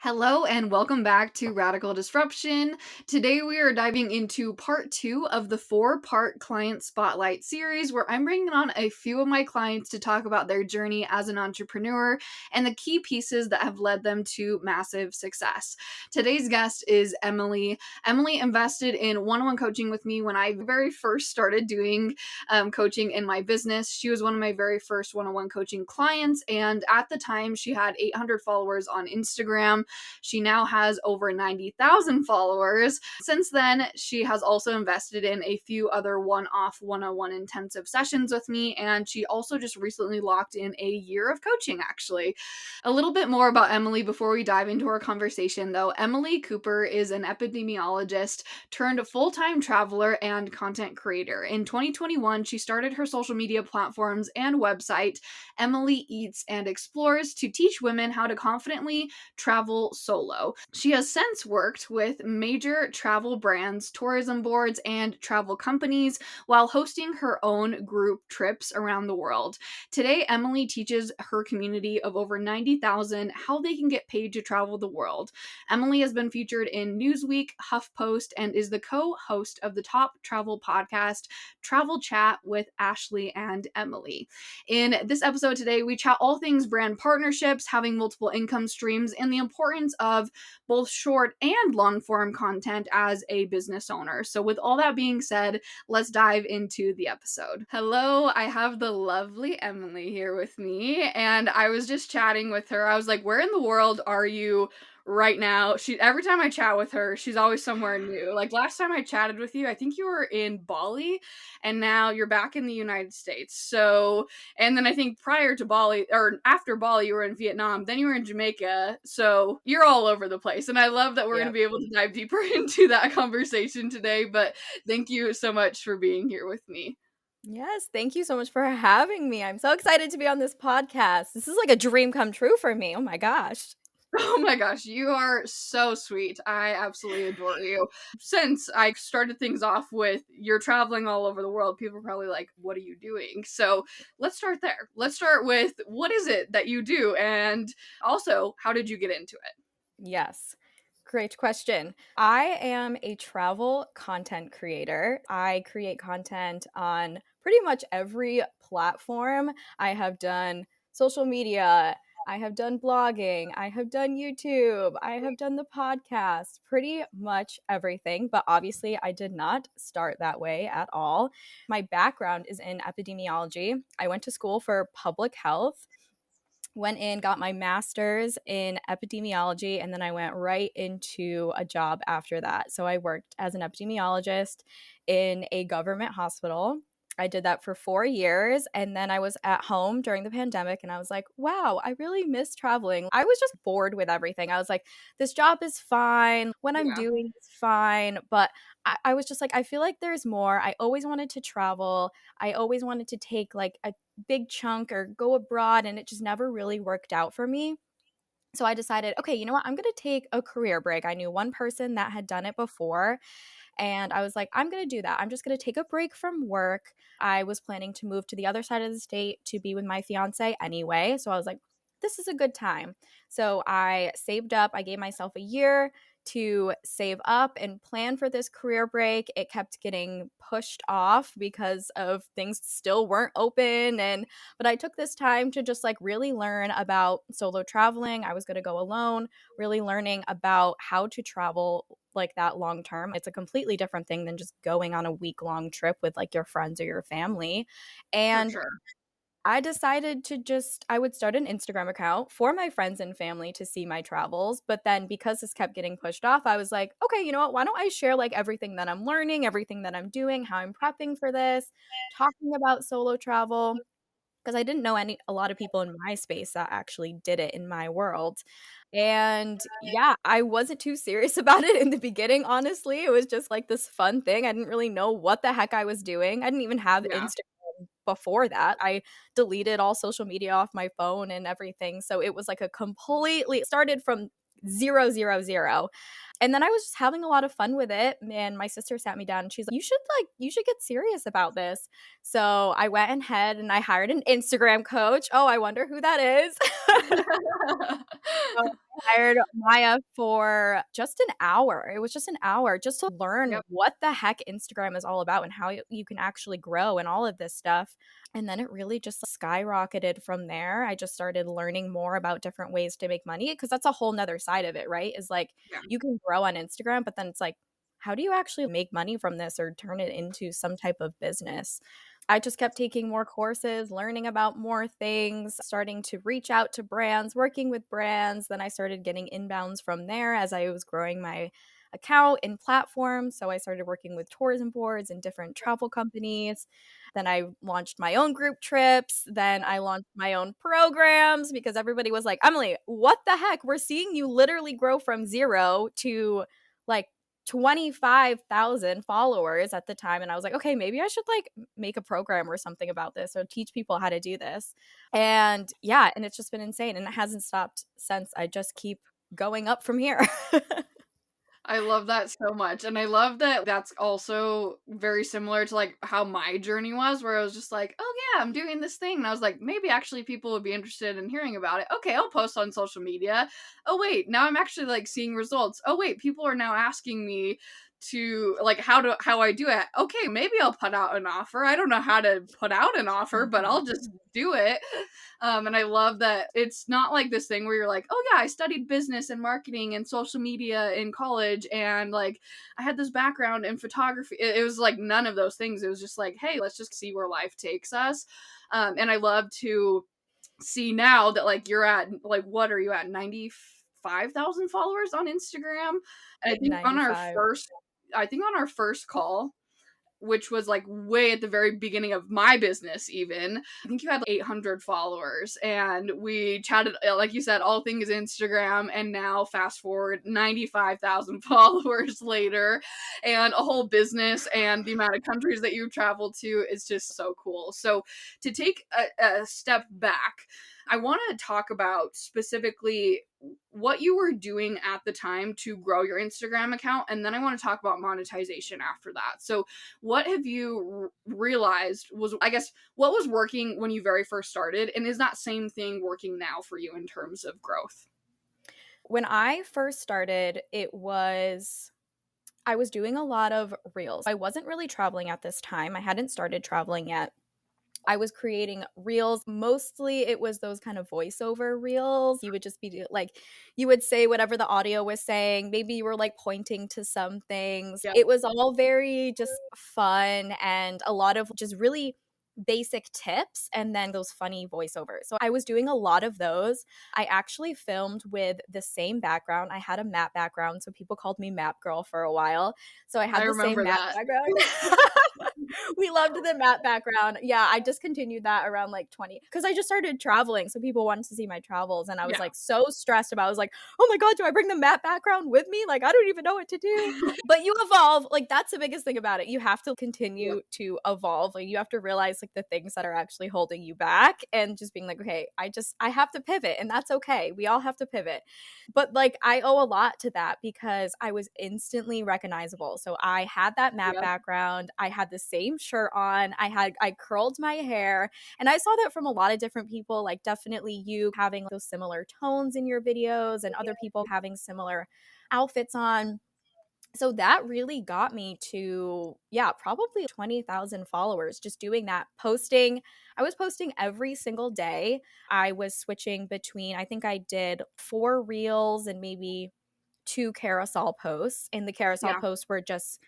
Hello and welcome back to Radical Disruption. Today we are diving into part 2 of the 4-part client spotlight series where I'm bringing on a few of my clients to talk about their journey as an entrepreneur and the key pieces that have led them to massive success. Today's guest is Emily. Emily invested in one-on-one coaching with me when I very first started doing coaching in my business. She was one of my very first one-on-one coaching clients, and at the time she had 800 followers on Instagram. She now has over 90,000 followers. Since then, she has also invested in a few other one-off one-on-one intensive sessions with me, and she also just recently locked in a year of coaching, actually. A little bit more about Emily before we dive into our conversation, though. Emily Cooper is an epidemiologist turned full-time traveler and content creator. In 2021, she started her social media platforms and website, Emily Eats and Explores, to teach women how to confidently travel solo. She has since worked with major travel brands, tourism boards, and travel companies while hosting her own group trips around the world. Today, Emily teaches her community of over 90,000 how they can get paid to travel the world. Emily has been featured in Newsweek, HuffPost, and is the co-host of the top travel podcast, Travel Chat with Ashley and Emily. In this episode today, we chat all things brand partnerships, having multiple income streams, and the importance of both short and long form content as a business owner. So, with all that being said, let's dive into the episode. Hello, I have the lovely Emily here with me, and I was just chatting with her. I was like, where in the world are you right now? Every time I chat with her, she's always somewhere new. Like last time I chatted with you, I think you were in Bali, and now you're back in the United States. So, and then I think prior to Bali, or after Bali, you were in Vietnam, then you were in Jamaica. So you're all over the place. And I love that we're going to be able to dive deeper into that conversation today. But thank you so much for being here with me. Yes, thank you so much for having me. I'm so excited to be on this podcast. This is like a dream come true for me. Oh my gosh. Oh my gosh, you are so sweet. I absolutely adore you. Since I started things off with you're traveling all over the world, people are probably like, what are you doing? So let's start there. Let's start with what is it that you do? And also, how did you get into it? Yes. Great question. I am a travel content creator. I create content on pretty much every platform. I have done social media, I have done blogging, I have done YouTube, I have done the podcast, pretty much everything. But obviously, I did not start that way at all. My background is in epidemiology. I went to school for public health, went in, got my master's in epidemiology, and then I went right into a job after that. So I worked as an epidemiologist in a government hospital. I did that for 4 years, and then I was at home during the pandemic, and I was like, wow, I really miss traveling. I was just bored with everything. I was like, this job is fine. What I'm doing is fine. But I was just like, I feel like there's more. I always wanted to travel. I always wanted to take like a big chunk or go abroad, and it just never really worked out for me. So I decided, okay, you know what? I'm going to take a career break. I knew one person that had done it before, and I was like, I'm going to do that. I'm just going to take a break from work. I was planning to move to the other side of the state to be with my fiance anyway. So I was like, this is a good time. So I saved up. I gave myself a year to save up and plan for this career break. It kept getting pushed off because of things still weren't open, and but I took this time to just like really learn about solo traveling. I was going to go alone, really learning about how to travel like that long term. It's a completely different thing than just going on a week-long trip with like your friends or your family. And For sure. I decided to I would start an Instagram account for my friends and family to see my travels. But then because this kept getting pushed off, I was like, okay, you know what? Why don't I share like everything that I'm learning, everything that I'm doing, how I'm prepping for this, talking about solo travel. Because I didn't know a lot of people in my space that actually did it in my world. And yeah, I wasn't too serious about it in the beginning, honestly. It was just like this fun thing. I didn't really know what the heck I was doing. I didn't even have Yeah. Instagram before that. I deleted all social media off my phone and everything. So it was like a completely started from zero, zero, zero. And then I was just having a lot of fun with it. And my sister sat me down and she's like, you should get serious about this. So I went ahead and I hired an Instagram coach. Oh, I wonder who that is. So I hired Maya for just an hour. It was just an hour just to learn Yep. what the heck Instagram is all about and how you can actually grow and all of this stuff. And then it really just skyrocketed from there. I just started learning more about different ways to make money because that's a whole nother side of it, right? Is like Yeah. you can grow on Instagram, but then it's like, how do you actually make money from this or turn it into some type of business? I just kept taking more courses, learning about more things, starting to reach out to brands, working with brands. Then I started getting inbounds from there as I was growing my account and platform. So I started working with tourism boards and different travel companies. Then I launched my own group trips. Then I launched my own programs because everybody was like, Emily, what the heck? We're seeing you literally grow from zero to like 25,000 followers at the time. And I was like, okay, maybe I should like make a program or something about this or teach people how to do this. And yeah, and it's just been insane. And it hasn't stopped since. I just keep going up from here. I love that so much, and I love that that's also very similar to, like, how my journey was, where I was just like, "Oh, yeah, I'm doing this thing," and I was like, "Maybe actually people would be interested in hearing about it. Okay, I'll post on social media. Oh, wait, now I'm actually, like, seeing results. Oh, wait, people are now asking me to like, how I do it. Okay, maybe I'll put out an offer. I don't know how to put out an offer, but I'll just do it." And I love that it's not like this thing where you're like, oh yeah, I studied business and marketing and social media in college, and like I had this background in photography. It was like none of those things. It was just like, hey, let's just see where life takes us. And I love to see now that like you're at like, what are you at, 95,000 followers on Instagram? And $95. I think on our first call, which was like way at the very beginning of my business even, I think you had like 800 followers, and we chatted, like you said, all things Instagram, and now fast forward 95,000 followers later and a whole business, and the amount of countries that you've traveled to is just so cool. So to take a step back, I want to talk about specifically what you were doing at the time to grow your Instagram account, and then I want to talk about monetization after that. So what have you realized was, I guess, what was working when you very first started, and is that same thing working now for you in terms of growth? When I first started, I was doing a lot of reels. I wasn't really traveling at this time. I hadn't started traveling yet. I was creating reels. Mostly it was those kind of voiceover reels. You would just be like, you would say whatever the audio was saying. Maybe you were like pointing to some things. Yeah. It was all very just fun and a lot of just really basic tips and then those funny voiceovers. So I was doing a lot of those. I actually filmed with the same background. I had a map background, so people called me Map Girl for a while. So I I had the same remember map that. background. We loved the map background. Yeah, I discontinued that around like 20 because I just started traveling. So people wanted to see my travels. And I was Yeah. like so stressed about I was like, oh my God, do I bring the map background with me? Like, I don't even know what to do. But you evolve. Like, that's the biggest thing about it. You have to Yep. continue to evolve. Like, you have to realize like the things that are actually holding you back and just being like, okay, I have to pivot. And that's okay. We all have to pivot. But like I owe a lot to that because I was instantly recognizable. So I had that map Yep. background, I had the same shirt on, I curled my hair, and I saw that from a lot of different people, like definitely you having those similar tones in your videos and other people having similar outfits on. So that really got me to, yeah, probably 20,000 followers just doing that. Posting, I was posting every single day. I was switching between, I think I did 4 reels and maybe 2 carousel posts. And the carousel Yeah. posts were just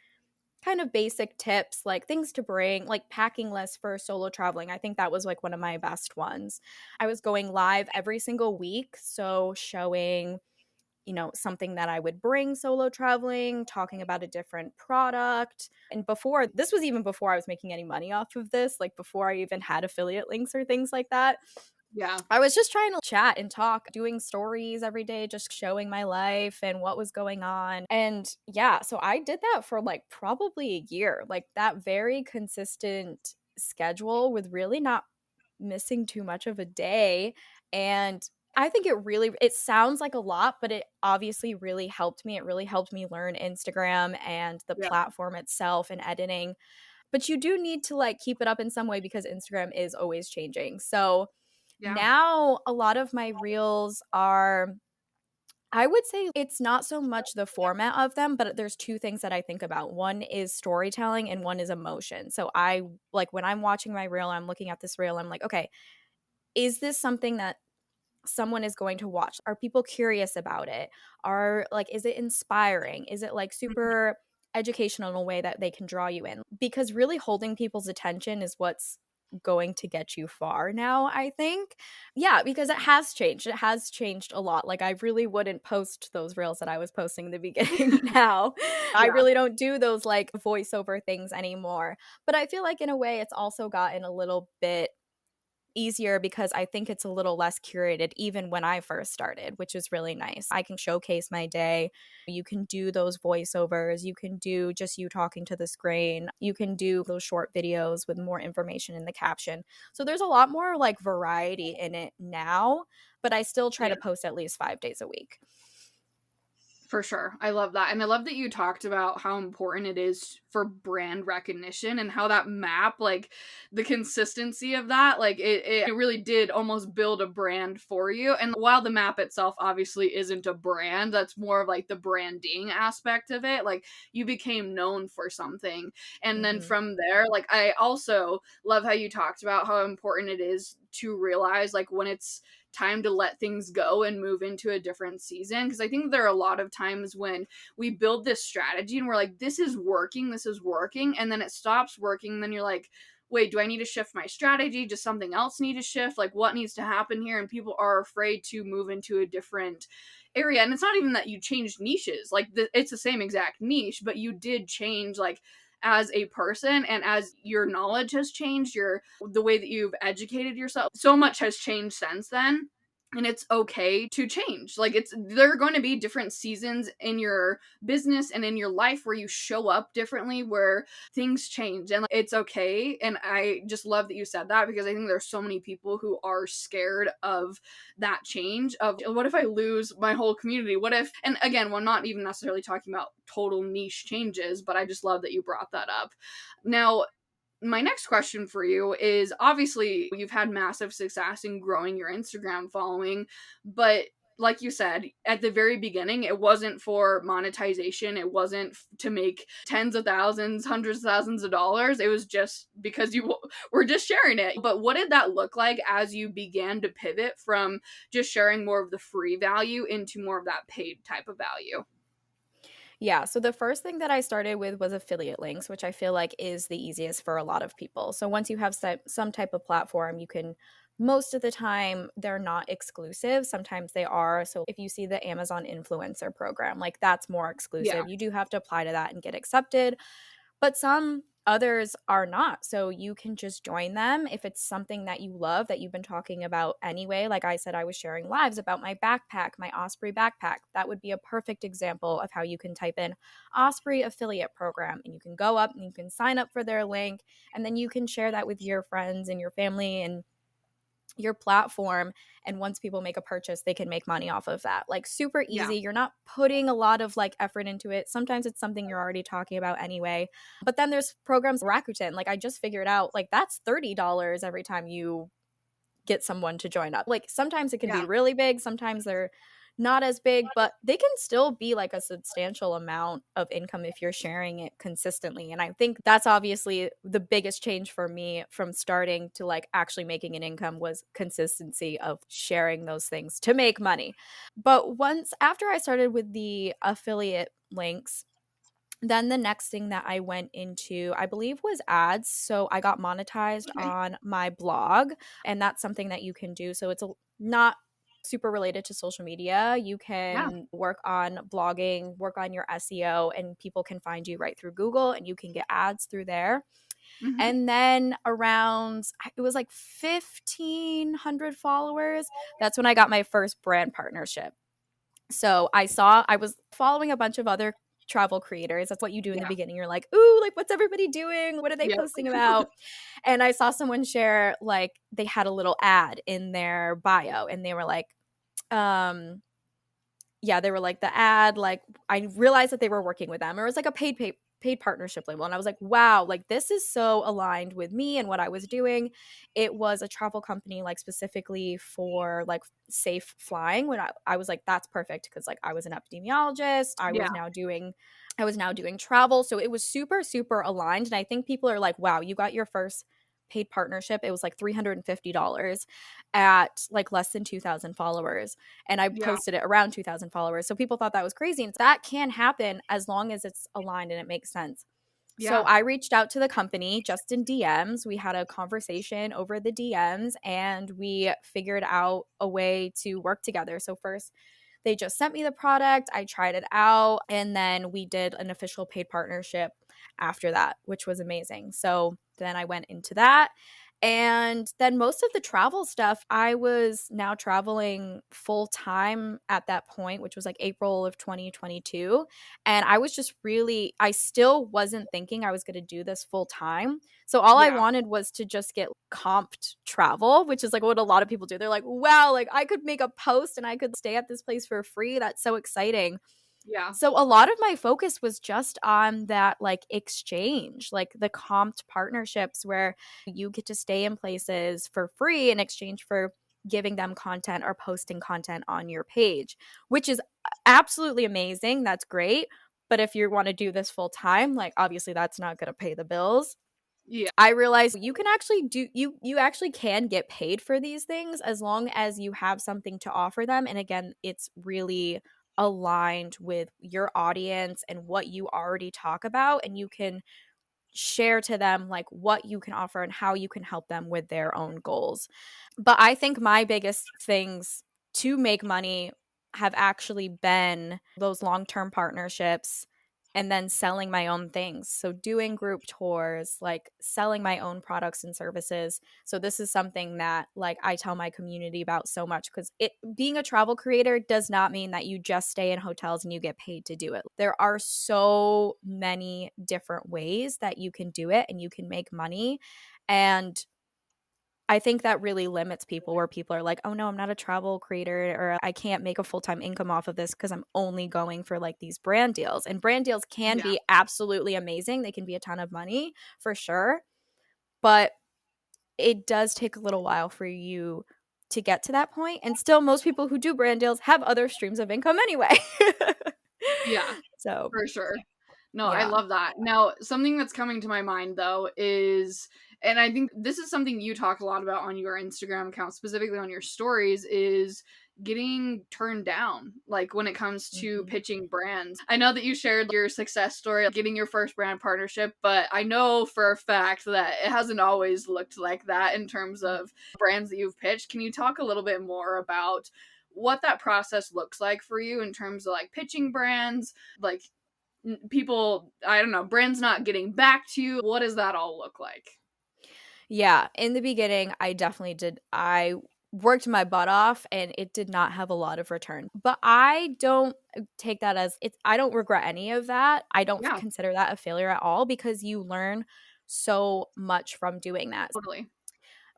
kind of basic tips, like things to bring, like packing lists for solo traveling. I think that was like one of my best ones. I was going live every single week. So showing something that I would bring solo traveling, talking about a different product. And before, this was even before I was making any money off of this, like before I even had affiliate links or things like that. Yeah. I was just trying to chat and talk, doing stories every day, just showing my life and what was going on. And yeah, so I did that for like probably a year, like that very consistent schedule with really not missing too much of a day. And I think it sounds like a lot, but it obviously really helped me. It really helped me learn Instagram and the Yeah. platform itself and editing. But you do need to like keep it up in some way because Instagram is always changing. So Yeah. now a lot of my reels are, I would say it's not so much the format of them, but there's two things that I think about. One is storytelling and one is emotion. So I like when I'm watching my reel, I'm looking at this reel, I'm like, okay, is this something that someone is going to watch? Are people curious about it? Are like, is it inspiring? Is it like Mhm. super educational in a way that they can draw you in? Because really holding people's attention is what's going to get you far now, I think. Yeah, because it has changed. It has changed a lot. Like, I really wouldn't post those reels that I was posting in the beginning now. I Yeah. really don't do those like voiceover things anymore. But I feel like in a way, it's also gotten a little bit easier because I think it's a little less curated even when I first started, which is really nice. I can showcase my day. You can do those voiceovers. You can do just you talking to the screen. You can do those short videos with more information in the caption. So there's a lot more like variety in it now, but I still try Yeah. to post at least 5 days a week. For sure. I love that. And I love that you talked about how important it is for brand recognition and how that map, like the consistency of that, like it really did almost build a brand for you. And while the map itself obviously isn't a brand, that's more of like the branding aspect of it. Like you became known for something. And then Hmm. from there, like I also love how you talked about how important it is to realize like when it's time to let things go and move into a different season. Because I think there are a lot of times when we build this strategy and we're like, this is working, and then it stops working. And then you're like, wait, do I need to shift my strategy? Does something else need to shift? Like, what needs to happen here? And people are afraid to move into a different area. And it's not even that you changed niches, like, it's the same exact niche, but you did change, like, as a person, and as your knowledge has changed, your the way that you've educated yourself, so much has changed since then. And it's okay to change. Like, it's there are going to be different seasons in your business and in your life where you show up differently, where things change, and it's okay. And I just love that you said that, because I think there's so many people who are scared of that change, of what if I lose my whole community, what if, and again, we're not even necessarily talking about total niche changes, but I just love that you brought that up. Now, my next question for you is, obviously you've had massive success in growing your Instagram following, but like you said at the very beginning, it wasn't for monetization. It wasn't to make tens of thousands, hundreds of thousands of dollars. It was just because you were just sharing it. But what did that look like as you began to pivot from just sharing more of the free value into more of that paid type of value? Yeah, so the first thing that I started with was affiliate links, which I feel like is the easiest for a lot of people. So once you have some type of platform, you can, most of the time, they're not exclusive. Sometimes they are. So if you see the Amazon influencer program, like that's more Yeah. exclusive. You do have to apply to that and get accepted. But some others are not. So you can just join them if it's something that you love that you've been talking about anyway. Like I said, I was sharing lives about my backpack, my Osprey backpack. That would be a perfect example of how you can type in Osprey affiliate program and you can go up and you can sign up for their link and then you can share that with your friends and your family and your platform, and once people make a purchase they can make money off of that. Like super Yeah. easy, you're not putting a lot of like effort into it. Sometimes it's something you're already talking about anyway, but then there's programs Rakuten, like I just figured out like that's $30 every time you get someone to join up. Like sometimes it can be Yeah. really big, sometimes they're not as big, but they can still be like a substantial amount of income if you're sharing it consistently. And I think that's obviously the biggest change for me from starting to like actually making an income was consistency of sharing those things to make money. But once after I started with the affiliate links, then the next thing that I went into, I believe, was ads. So I got monetized Okay. on my blog, and that's something that you can do. So it's not super related to social media. You Yeah. can work on blogging, work on your SEO, and people can find you right through Google, and you can get ads through there. Hmm. And then around, it was like 1,500 followers. That's when I got my first brand partnership. So I was following a bunch of other travel creators. That's what you do in the Yeah. beginning. You're like, ooh, like what's everybody doing? What are they Yep. posting about? And I saw someone share like they had a little ad in their bio and they were like, um yeah, they were like the ad, like I realized that they were working with them. Or it was like a paid partnership label. And I was like, wow, like this is so aligned with me and what I was doing. It was a travel company, like specifically for like safe flying. When I was like, that's perfect because like I was an epidemiologist. Yeah. I was now doing travel. So it was super, super aligned. And I think people are like, wow, you got your first paid partnership. It was like $350 at like less than 2,000 followers. And I Yeah. posted it around 2,000 followers. So people thought that was crazy. And that can happen as long as it's aligned and it makes sense. So Yeah. I reached out to the company just in DMs. We had a conversation over the DMs and we figured out a way to work together. So first, they just sent me the product, I tried it out, and then we did an official paid partnership after that, which was amazing. So then I went into that. And then most of the travel stuff, I was now traveling full time at that point, which was like April of 2022. And I was just really, I still wasn't thinking I was going to do this full time. So all I Yeah. wanted was to just get comped travel, which is like what a lot of people do. They're like, wow, like I could make a post and I could stay at this place for free. That's so exciting. Yeah. So a lot of my focus was just on that like exchange, like the comped partnerships where you get to stay in places for free in exchange for giving them content or posting content on your page, which is absolutely amazing. That's great. But if you want to do this full time, like obviously that's not going to pay the bills. Yeah. I realized you can actually do you actually can get paid for these things as long as you have something to offer them, and again, it's really aligned with your audience and what you already talk about, and you can share to them like what you can offer and how you can help them with their own goals. But I think my biggest things to make money have actually been those long-term partnerships and then selling my own things. So doing group tours, like selling my own products and services. So this is something that like I tell my community about so much because it being a travel creator does not mean that you just stay in hotels and you get paid to do it. There are so many different ways that you can do it and you can make money. And I think that really limits people where people are like, oh no, I'm not a travel creator or I can't make a full time income off of this because I'm only going for like these brand deals. And brand deals can Yeah. be absolutely amazing. They can be a ton of money for sure. But it does take a little while for you to get to that point. And still, most people who do brand deals have other streams of income anyway. Yeah. So, For sure. No, I yeah. love that. Now, something that's coming to my mind though is, and I think this is something you talk a lot about on your Instagram account, specifically on your stories, is getting turned down, like when it comes to Mhm. pitching brands. I know that you shared your success story of getting your first brand partnership, but I know for a fact that it hasn't always looked like that in terms of brands that you've pitched. Can you talk a little bit more about what that process looks like for you in terms of like pitching brands, like people, I don't know, brands not getting back to you? What does that all look like? Yeah, in the beginning, I definitely did. I worked my butt off and it did not have a lot of return. But I don't take that as it's I don't regret any of that. I don't Yeah, consider that a failure at all because you learn so much from doing that. totally.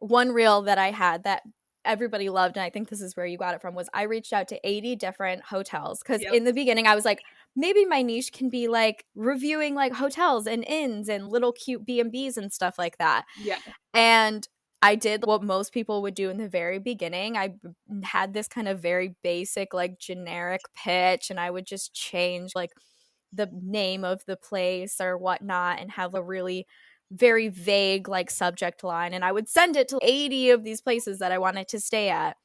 One reel that I had that everybody loved, and I think this is where you got it from, was I reached out to 80 different hotels because Yep. in the beginning I was like, maybe my niche can be like reviewing like hotels and inns and little cute B&Bs and stuff like that. Yeah. And I did what most people would do in the very beginning. Had this kind of very basic, like generic pitch, and I would just change like the name of the place or whatnot and have a really very vague like subject line. And I would send it to 80 of these places that I wanted to stay at.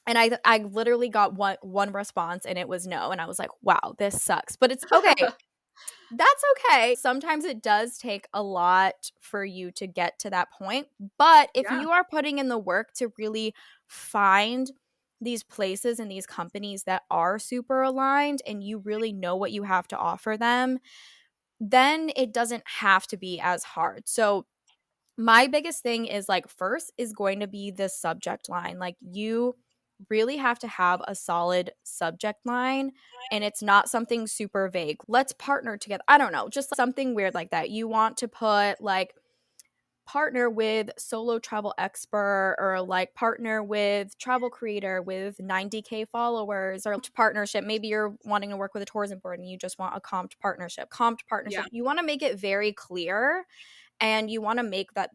And I literally got one response and it was no. And I was like, wow, this sucks. But it's okay. That's okay. Sometimes it does take a lot for you to get to that point. But if Yeah. you are putting in the work to really find these places and these companies that are super aligned and you really know what you have to offer them, then it doesn't have to be as hard. So, my biggest thing is like, first is going to be the subject line. Like, you really have to have a solid subject line and it's not something super vague. Let's partner together. I don't know, just something weird like that. You want to put like partner with solo travel expert, or like partner with travel creator with 90K followers, or partnership. Maybe you're wanting to work with a tourism board and you just want a comped partnership. Comped Yeah. partnership. You want to make it very clear, and you want to make that,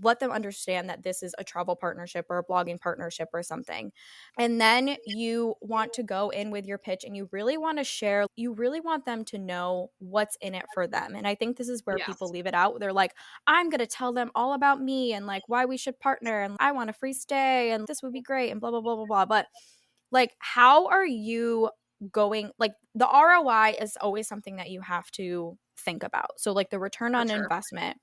let them understand that this is a travel partnership or a blogging partnership or something. And then you want to go in with your pitch and you really want to share, you really want them to know what's in it for them. And I think this is where people Yes. leave it out. They're like, I'm going to tell them all about me and like why we should partner, and I want a free stay and this would be great and blah, blah, blah, blah, blah. But like, how are you going? Like, the ROI is always something that you have to think about. So, like, the return For on sure. investment,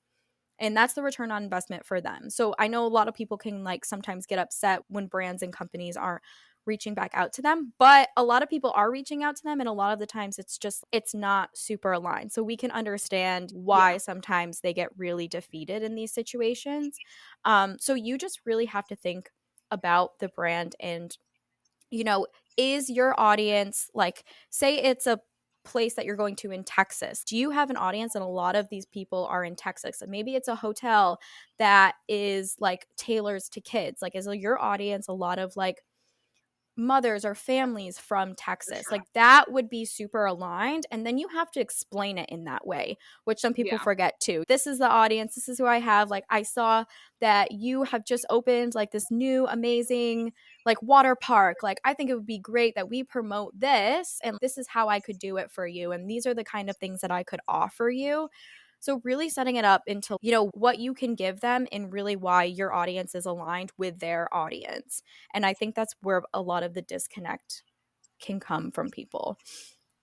and that's the return on investment for them. So I know a lot of people can like sometimes get upset when brands and companies aren't reaching back out to them, but a lot of people are reaching out to them, and a lot of the times it's just, it's not super aligned. So we can understand why Yeah. sometimes they get really defeated in these situations. So you just really have to think about the brand and, you know, is your audience, like, say it's a place that you're going to in Texas. Do you have an audience? And a lot of these people are in Texas. And maybe it's a hotel that is like tailors to kids. Like, is your audience a lot of like mothers or families from For Texas? sure. Like, that would be super aligned. And then you have to explain it in that way, which some people Yeah. forget too. This is the audience. This is who I have. Like, I saw that you have just opened like this new amazing like water park. Like, I think it would be great that we promote this, and this is how I could do it for you. And these are the kind of things that I could offer you. So really setting it up into, you know, what you can give them and really why your audience is aligned with their audience. And I think that's where a lot of the disconnect can come from people.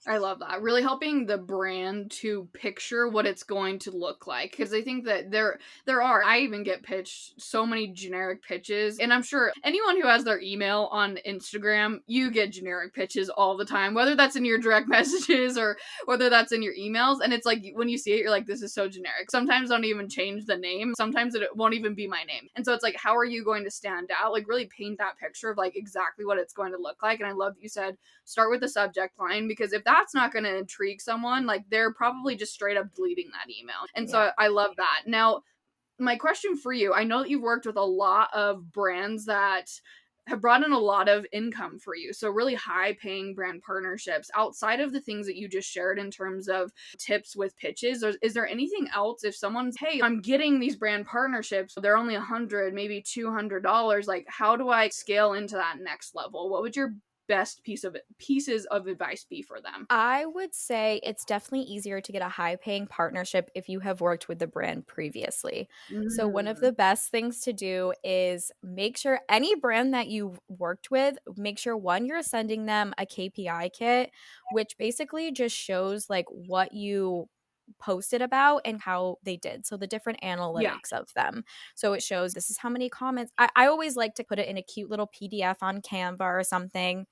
I love that. Really helping the brand to picture what it's going to look like, because I think that there are, I even get pitched so many generic pitches, and I'm sure anyone who has their email on Instagram, you get generic pitches all the time, whether that's in your direct messages or whether that's in your emails, and it's like when you see it you're like, this is so generic. Sometimes don't even change the name. Sometimes it won't even be my name. And so it's like, how are you going to stand out? Like, really paint that picture of like exactly what it's going to look like. And I love that you said start with the subject line, because if that's not going to intrigue someone, like, they're probably just straight up deleting that email. And Yeah. so I love that. Now, my question for you, I know that you've worked with a lot of brands that have brought in a lot of income for you. So really high paying brand partnerships. Outside of the things that you just shared in terms of tips with pitches, is there anything else if someone's, hey, I'm getting these brand partnerships, they're only 100, maybe $200, like, how do I scale into that next level? What would your best pieces of advice be for them? I would say it's definitely easier to get a high paying partnership if you have worked with the brand previously. So, one of Mm, the best things to do is make sure any brand that you've worked with, make sure one, you're sending them a KPI kit, which basically just shows like what you posted about and how they did. So, the different yeah, analytics of them. So, it shows this is how many comments. I always like to put it in a cute little PDF on Canva or something.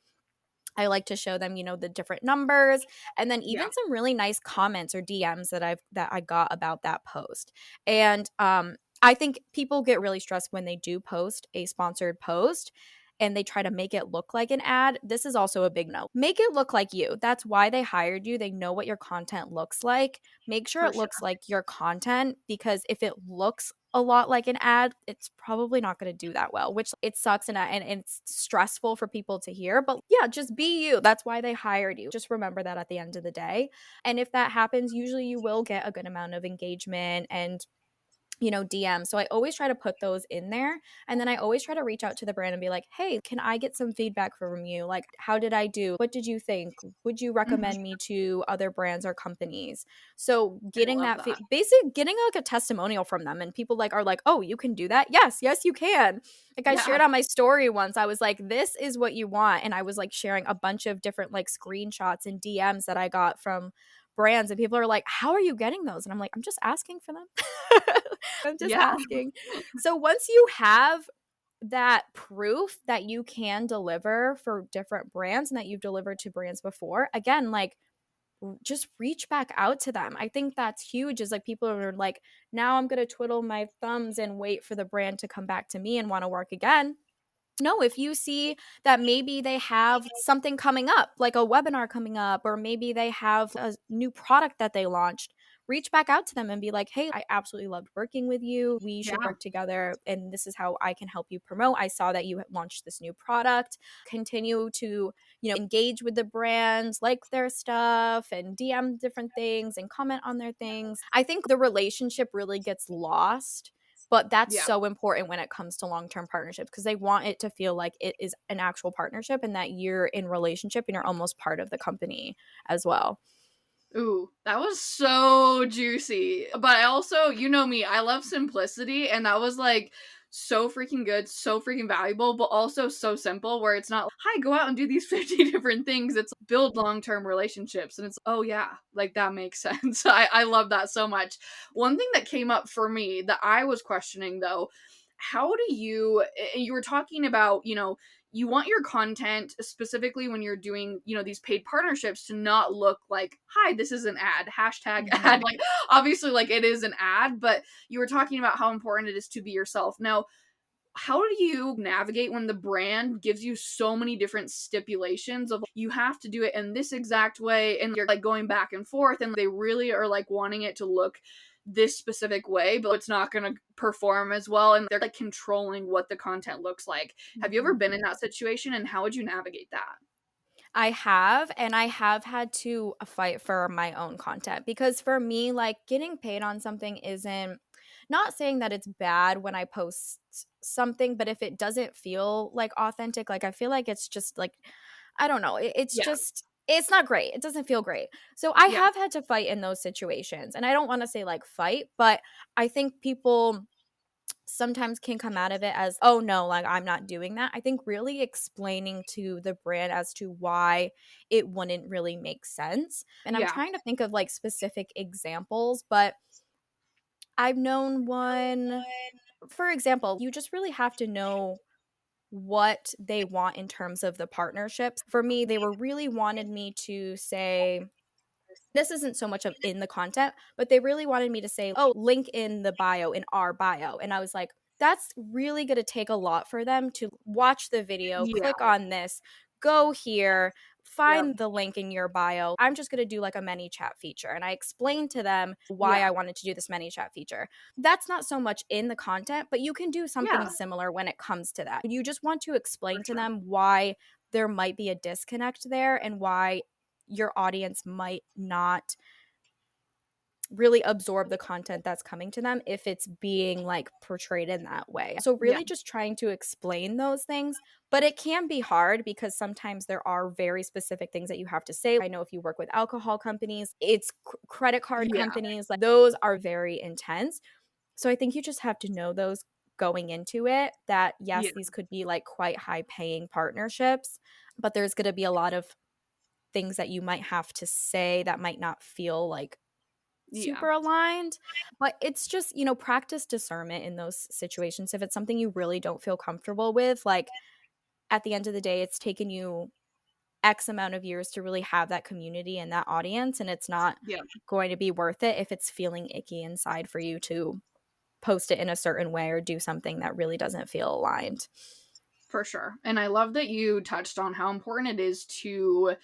I like to show them, you know, the different numbers, and then yeah, even some really nice comments or DMs that I got about that post. And I think people get really stressed when they do post a sponsored post and they try to make it look like an ad. This is also a big no. Make it look like you. That's why they hired you. They know what your content looks like. Make sure for it sure. looks like your content, because if it looks a lot like an ad, it's probably not going to do that well, which it sucks, and it's stressful for people to hear. But yeah, just be you. That's why they hired you. Just remember that at the end of the day. And if that happens, usually you will get a good amount of engagement and, you know, DM. So I always try to put those in there. And then I always try to reach out to the brand and be like, hey, can I get some feedback from you? Like, how did I do? What did you think? Would you Mhm. recommend me to other brands or companies? So I getting love that, that. basically getting like a testimonial from them. And people like are like, oh, you can do that? Yes, yes, you can. Like, I shared Yeah, on my story once, I was like, this is what you want. And I was like sharing a bunch of different like screenshots and DMs that I got from brands, and people are like, how are you getting those? And I'm like, I'm just asking for them. I'm just yeah, asking. So once you have that proof that you can deliver for different brands and that you've delivered to brands before, again, like, just reach back out to them. I think that's huge, is like people are like, now I'm going to twiddle my thumbs and wait for the brand to come back to me and want to work again. No, if you see that maybe they have something coming up, like a webinar coming up, or maybe they have a new product that they launched, reach back out to them and be like, hey, I absolutely loved working with you. We should Yeah. work together. And this is how I can help you promote. I saw that you had launched this new product. Continue to, engage with the brands, like their stuff and DM different things and comment on their things. I think the relationship really gets lost, but that's Yeah. so important when it comes to long-term partnerships because they want it to feel like it is an actual partnership and that you're in relationship and you're almost part of the company as well. Ooh, that was so juicy. But I also, you know me, I love simplicity, and that was like so freaking good, so freaking valuable, but also so simple where it's not, hi, go out and do these 50 different things. It's build long term relationships. And it's, oh yeah, like that makes sense. I love that so much. One thing that came up for me that I was questioning though, how do you were talking about, you want your content specifically when you're doing, these paid partnerships to not look like, hi, this is an ad, hashtag ad. Mhm. Like, obviously, like it is an ad, but you were talking about how important it is to be yourself. Now, how do you navigate when the brand gives you so many different stipulations of you have to do it in this exact way and you're like going back and forth and they really are like wanting it to look this specific way but it's not going to perform as well and they're like controlling what the content looks like. Have you ever Mhm. been in that situation and how would you navigate that? I have, and I have had to fight for my own content because for me, like getting paid on something isn't not saying that it's bad when I post something, but if it doesn't feel like authentic, like I feel like it's just like, I don't know, it's Yeah. just, it's not great. It doesn't feel great. So I Yeah. have had to fight in those situations. And I don't want to say like fight, but I think people sometimes can come out of it as, oh no, like I'm not doing that. I think really explaining to the brand as to why it wouldn't really make sense. And I'm Yeah. trying to think of like specific examples, but I've known one, for example, you just really have to know what they want in terms of the partnerships. For me, they were really wanted me to say, this isn't so much of in the content, but they really wanted me to say, "Oh, link in the bio, in our bio." And I was like, that's really going to take a lot for them to watch the video, Yeah. click on this, go here, Yep. find the link in your bio. I'm just going to do like a many chat feature. And I explained to them why Yeah. I wanted to do this many chat feature. That's not so much in the content, but you can do something Yeah. similar when it comes to that. You just want to For explain to sure. them why there might be a disconnect there and why your audience might not really absorb the content that's coming to them if it's being like portrayed in that way. So Yeah. really just trying to explain those things, but it can be hard because sometimes there are very specific things that you have to say. I know if you work with alcohol companies, it's credit card Yeah. companies, like those are very intense. So I think you just have to know those going into it that Yeah. yes, these could be like quite high paying partnerships, but there's going to be a lot of things that you might have to say that might not feel like Yeah. super aligned. But it's just, practice discernment in those situations. If it's something you really don't feel comfortable with, like at the end of the day, it's taken you X amount of years to really have that community and that audience. And it's not Yeah. going to be worth it if it's feeling icky inside for you to post it in a certain way or do something that really doesn't feel aligned. For sure. And I love that you touched on how important it is to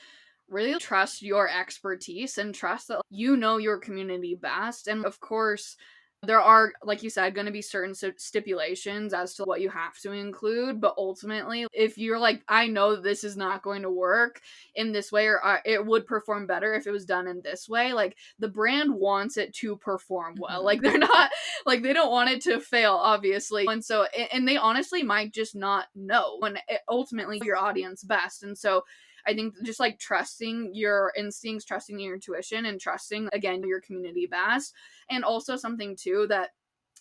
really trust your expertise and trust that you know your community best. And of course, there are, like you said, going to be certain stipulations as to what you have to include. But ultimately, if you're like, I know this is not going to work in this way, or it would perform better if it was done in this way, like the brand wants it to perform well. Mhm. Like they're not, like they don't want it to fail, obviously. And so, and they honestly might just not know when ultimately your audience best. And so, I think just like trusting your instincts, trusting your intuition, and trusting, again, your community best. And also, something too that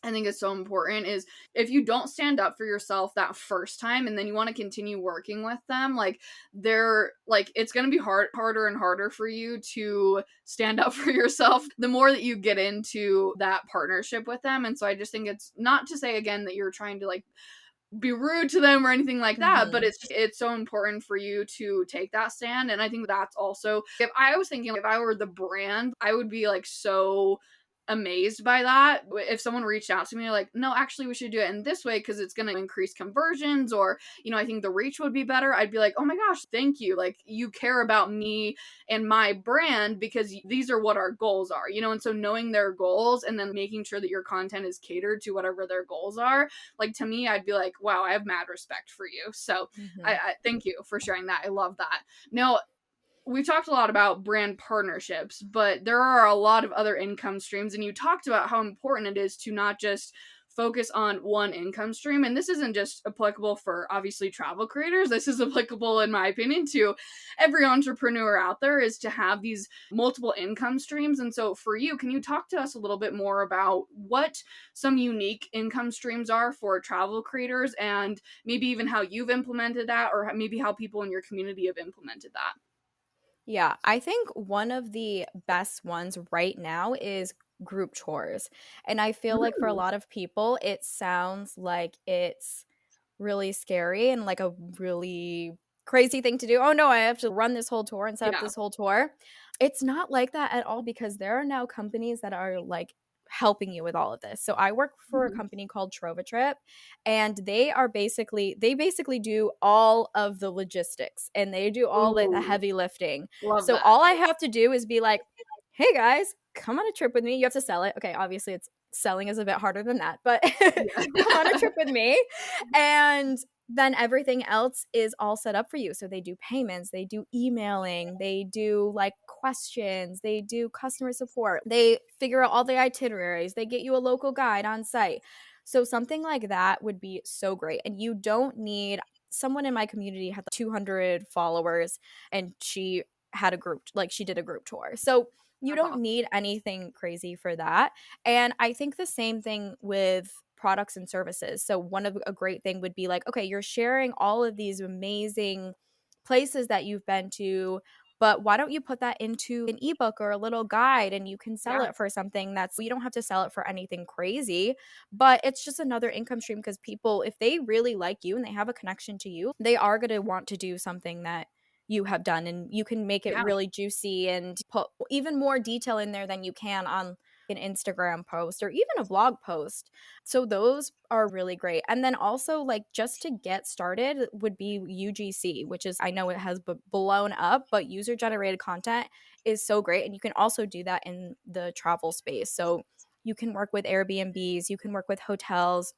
I think is so important is if you don't stand up for yourself that first time and then you want to continue working with them, like they're like it's going to be harder and harder for you to stand up for yourself the more that you get into that partnership with them. And so I just think it's not to say again that you're trying to like be rude to them or anything like that, but Mhm. it's so important for you to take that stand. And I think that's also, if I was thinking if I were the brand, I would be like so amazed by that. If someone reached out to me like, no, actually we should do it in this way because it's going to increase conversions, or, I think the reach would be better, I'd be like, oh my gosh, thank you. Like, you care about me and my brand because these are what our goals are, and so knowing their goals and then making sure that your content is catered to whatever their goals are, like, to me, I'd be like, wow, I have mad respect for you. So Mhm. I thank you for sharing that. I love that. Now, we talked a lot about brand partnerships, but there are a lot of other income streams. And you talked about how important it is to not just focus on one income stream. And this isn't just applicable for obviously travel creators. This is applicable, in my opinion, to every entrepreneur out there, is to have these multiple income streams. And so for you, can you talk to us a little bit more about what some unique income streams are for travel creators, and maybe even how you've implemented that, or maybe how people in your community have implemented that? Yeah, I think one of the best ones right now is group chores. And I feel like for a Mm, lot of people, it sounds like it's really scary and like a really crazy thing to do. Oh no, I have to run this whole tour and set up yeah. this whole tour. It's not like that at all because there are now companies that are like helping you with all of this. So I work for a Mhm. company called Trova Trip, and they basically do all of the logistics and they do all the Ooh, heavy lifting. love So that. all I have to do is be like, "Hey guys, come on a trip with me." You have to sell it. Okay, obviously it's selling is a bit harder than that, but Yeah. come on a trip with me and then everything else is all set up for you. So they do payments, they do emailing, they do like questions, they do customer support, they figure out all the itineraries, they get you a local guide on site. So something like that would be so great. And you don't need someone in my community had 200 followers and she had a group, like she did a group tour. So you That's don't awesome. need anything crazy for that. And I think the same thing with products and services. So one of a great thing would be like, okay, you're sharing all of these amazing places that you've been to, but why don't you put that into an ebook or a little guide and you can sell Yeah. it for something that's you don't have to sell it for anything crazy, but it's just another income stream because people if they really like you and they have a connection to you, they are going to want to do something that you have done and you can make it Yeah. really juicy and put even more detail in there than you can on an Instagram post or even a blog post. So those are really great. And then also like just to get started would be UGC, which is I know it has blown up, but user generated content is so great and you can also do that in the travel space. So you can work with Airbnbs, you can work with hotels,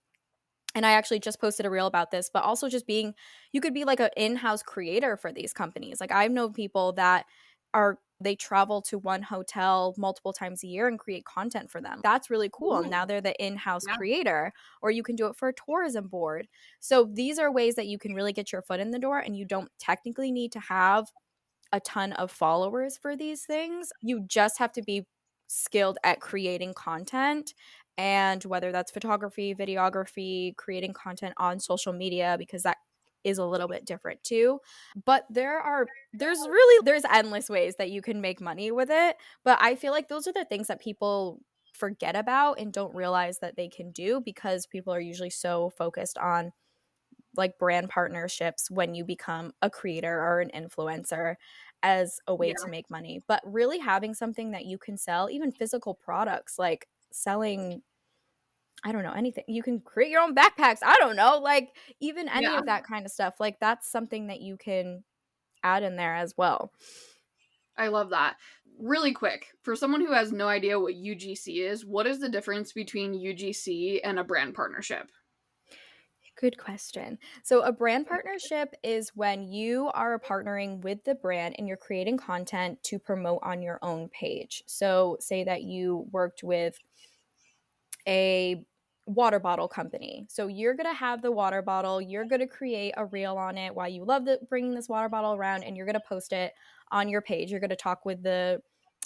and I actually just posted a reel about this, but also just being you could be like an in-house creator for these companies. Like I've known people that are they travel to one hotel multiple times a year and create content for them. That's really cool. And Ooh. now they're the in-house Yeah. creator, or you can do it for a tourism board. So these are ways that you can really get your foot in the door and you don't technically need to have a ton of followers for these things. You just have to be skilled at creating content and whether that's photography, videography, creating content on social media because that is a little bit different too. But there's endless ways that you can make money with it, but I feel like those are the things that people forget about and don't realize that they can do because people are usually so focused on like brand partnerships when you become a creator or an influencer as a way Yeah. to make money. But really having something that you can sell, even physical products, like selling, I don't know, anything. You can create your own backpacks. I don't know, like even any Yeah. of that kind of stuff. Like that's something that you can add in there as well. I love that. Really quick, for someone who has no idea what UGC is, what is the difference between UGC and a brand partnership? Good question. So, a brand partnership is when you are partnering with the brand and you're creating content to promote on your own page. So, say that you worked with a water bottle company. So, you're going to have the water bottle, you're going to create a reel on it why you love bringing this water bottle around, and you're going to post it on your page. You're going to talk with the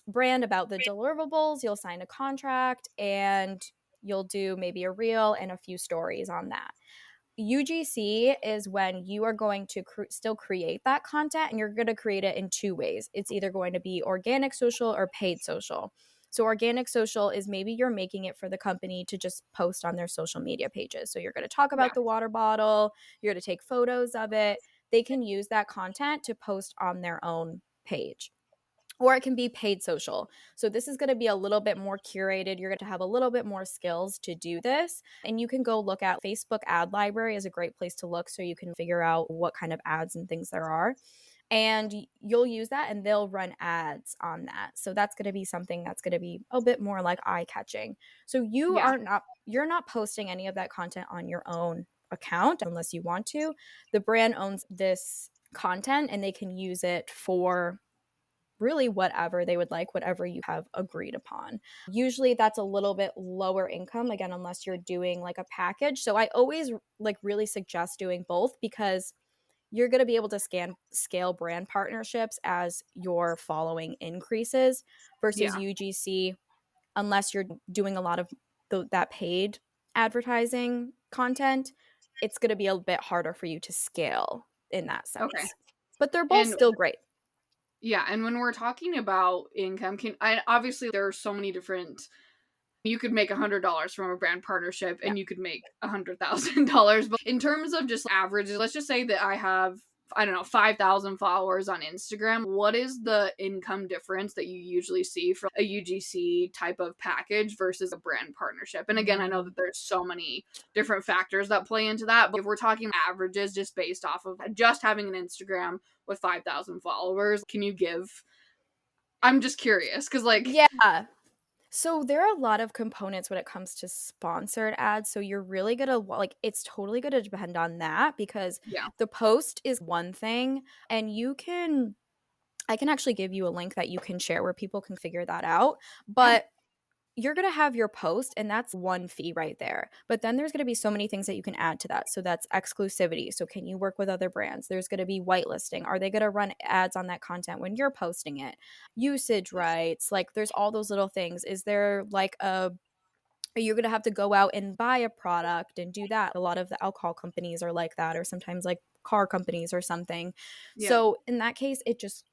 brand about the deliverables, you'll sign a contract, and you'll do maybe a reel and a few stories on that. UGC is when you are going to still create that content and you're going to create it in two ways. It's either going to be organic social or paid social. So, organic social is maybe you're making it for the company to just post on their social media pages. So, you're going to talk Yeah. about the water bottle, you're going to take photos of it. They can use that content to post on their own page. or it can be paid social. So this is going to be a little bit more curated. You're going to have a little bit more skills to do this. And you can go look at Facebook ad library is a great place to look so you can figure out what kind of ads and things there are. And you'll use that and they'll run ads on that. So that's going to be something that's going to be a bit more like eye catching. So Yeah. you're not posting any of that content on your own account unless you want to. The brand owns this content and they can use it for really whatever they would like, whatever you have agreed upon. Usually that's a little bit lower income, again, unless you're doing like a package. So I always like really suggest doing both because you're going to be able to scale brand partnerships as your following increases versus Yeah. UGC, unless you're doing a lot of that paid advertising content, it's going to be a bit harder for you to scale in that Okay. sense. But they're both And still great. yeah, and when we're talking about income, obviously there are so many different. You could make $100 from a brand partnership, Yeah. and you could make $100,000. But in terms of just averages, let's just say that I have, I don't know, 5,000 followers on Instagram. What is the income difference that you usually see for a UGC type of package versus a brand partnership? And again, I know Mm. that there's so many different factors that play into that, but if we're talking averages just based off of just having an Instagram with 5,000 followers, can you give? I'm just curious because, like, Yeah. So there are a lot of components when it comes to sponsored ads. So you're really going to like it's totally going to depend on that because yeah. the post is one thing and I can actually give you a link that you can share where people can figure that out. Yeah. But you're going to have your post and that's one fee right there. But then there's going to be so many things that you can add to that. So that's exclusivity. So can you work with other brands? There's going to be whitelisting. Are they going to run ads on that content when you're posting it? Usage rights. Like there's all those little things. Is there like you're going to have to go out and buy a product and do that. A lot of the alcohol companies are like that, or sometimes like car companies or something. Yeah. So in that case, it just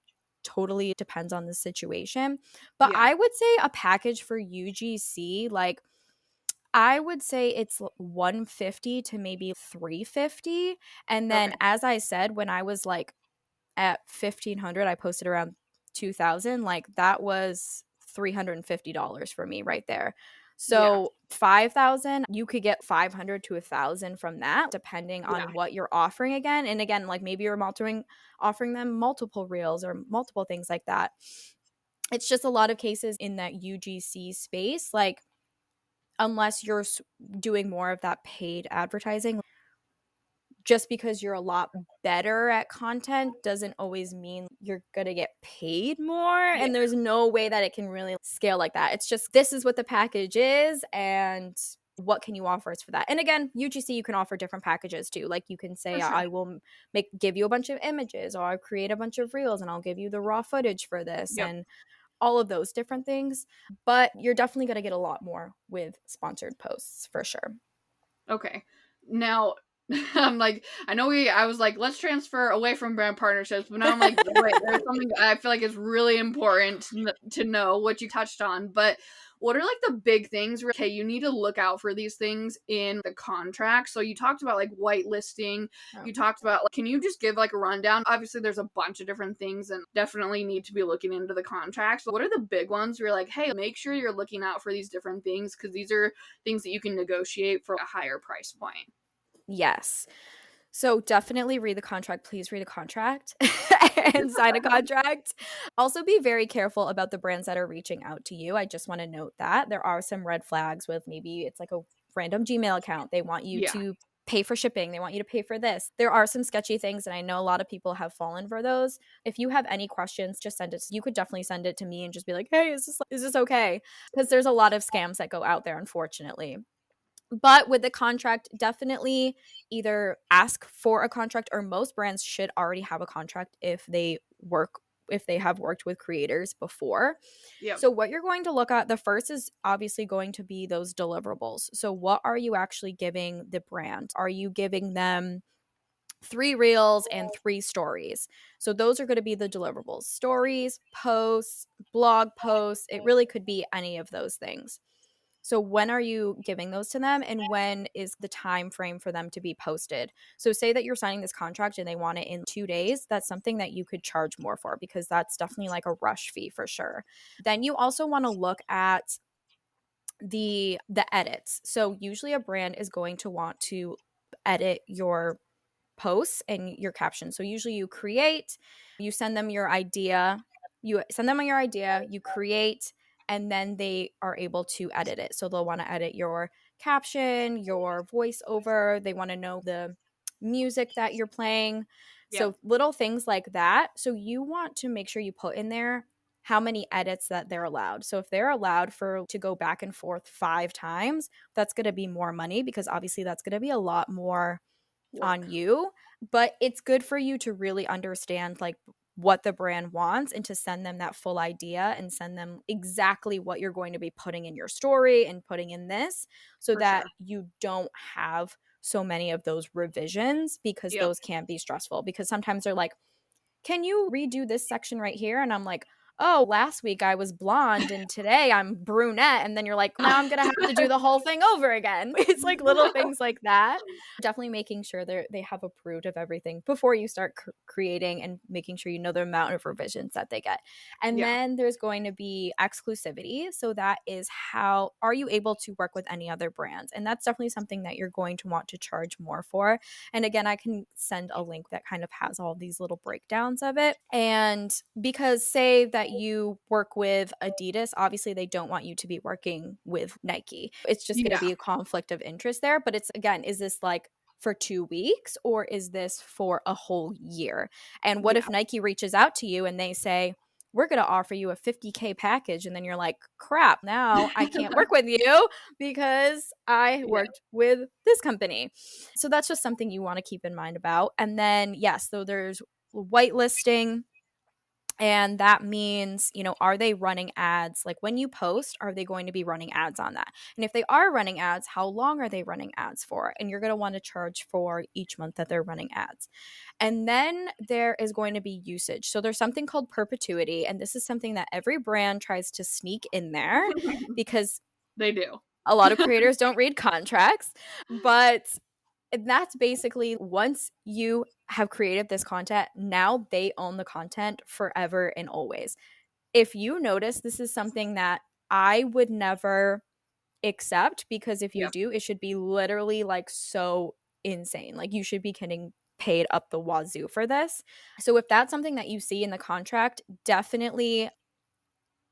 totally depends on the situation. But Yeah. I would say a package for UGC, like I would say it's 150 to maybe 350. And then Okay. as I said, when I was like at 1500, I posted around 2000, like that was $350 for me right there. Yeah. So 5000, you could get 500 to 1000 from that depending Yeah. on what you're offering again. And again, like maybe you're offering them multiple reels or multiple things like that. It's just a lot of cases in that UGC space, like unless you're doing more of that paid advertising, just because you're a lot better at content doesn't always mean you're going to get paid more. Yeah. And there's no way that it can really scale like that. It's just this is what the package is and what can you offer us for that. And again, UGC, you can offer different packages too. Like you can For say, sure. I will give you a bunch of images, or I'll create a bunch of reels and I'll give you the raw footage for this Yep. and all of those different things. But you're definitely going to get a lot more with sponsored posts for sure. Okay. Now, I'm like, I was like, let's transfer away from brand partnerships, but now I'm like, wait, there's something I feel like is really important to know what you touched on. But what are like the big things where, okay, you need to look out for these things in the contract? So you talked about like whitelisting. Oh. You talked about, like, can you just give like a rundown? Obviously, there's a bunch of different things and definitely need to be looking into the contracts. But what are the big ones where you're like, hey, make sure you're looking out for these different things because these are things that you can negotiate for a higher price point? Yes. So definitely read the contract. Please read a contract and sign a contract. Also, be very careful about the brands that are reaching out to you. I just want to note that there are some red flags with maybe it's like a random Gmail account. They want you Yeah. to pay for shipping. They want you to pay for this. There are some sketchy things, and I know a lot of people have fallen for those. If you have any questions, just send it. You could definitely send it to me and just be like, "Hey, is this okay?" Because there's a lot of scams that go out there, unfortunately. But with the contract, definitely either ask for a contract, or most brands should already have a contract if they have worked with creators before. Yep. So what you're going to look at, the first is obviously going to be those deliverables. So what are you actually giving the brand? Are you giving them 3 reels and 3 stories? So those are going to be the deliverables. Stories, posts, blog posts, it really could be any of those things. So when are you giving those to them, and when is the time frame for them to be posted? So say that you're signing this contract and they want it in 2 days, that's something that you could charge more for, because that's definitely like a rush fee for sure. Then you also want to look at the edits. So usually a brand is going to want to edit your posts and your captions. So usually you send them your idea, you create, and then they are able to edit it. So they'll want to edit your caption, your voiceover, they want to know the music that you're playing. Yep. So little things like that. So you want to make sure you put in there how many edits that they're allowed. So if they're allowed for to go back and forth 5 times, that's going to be more money, because obviously that's going to be a lot more on Work. you, but it's good for you to really understand like what the brand wants, and to send them that full idea and send them exactly what you're going to be putting in your story and putting in this, so For that sure. you don't have so many of those revisions, because Yep. those can be stressful. Because sometimes they're like, can you redo this section right here? And I'm like, oh, last week I was blonde and today I'm brunette. And then you're like, now I'm going to have to do the whole thing over again. It's like little things like that. Definitely making sure they have approved of everything before you start creating, and making sure you know the amount of revisions that they get. And Yeah. then there's going to be exclusivity. So that is how are you able to work with any other brands? And that's definitely something that you're going to want to charge more for. And again, I can send a link that kind of has all these little breakdowns of it. And because say that you work with Adidas, obviously they don't want you to be working with Nike. It's just going to Yeah. be a conflict of interest there. But it's, again, is this like for 2 weeks, or is this for a whole year? And what Yeah. if Nike reaches out to you and they say, we're going to offer you a 50K package? And then you're like, crap, now I can't work with you because I Yeah. worked with this company. So that's just something you want to keep in mind about. And then, yes, so there's whitelisting. And that means, are they running ads? Like when you post, are they going to be running ads on that? And if they are running ads, how long are they running ads for? And you're going to want to charge for each month that they're running ads. And then there is going to be usage. So there's something called perpetuity. And this is something that every brand tries to sneak in there, because They do. a lot of creators don't read contracts. But that's basically, once you have created this content, now they own the content forever and always. If you notice, this is something that I would never accept, because if you Yep. do, it should be literally like so insane. Like you should be getting paid up the wazoo for this. So if that's something that you see in the contract, definitely,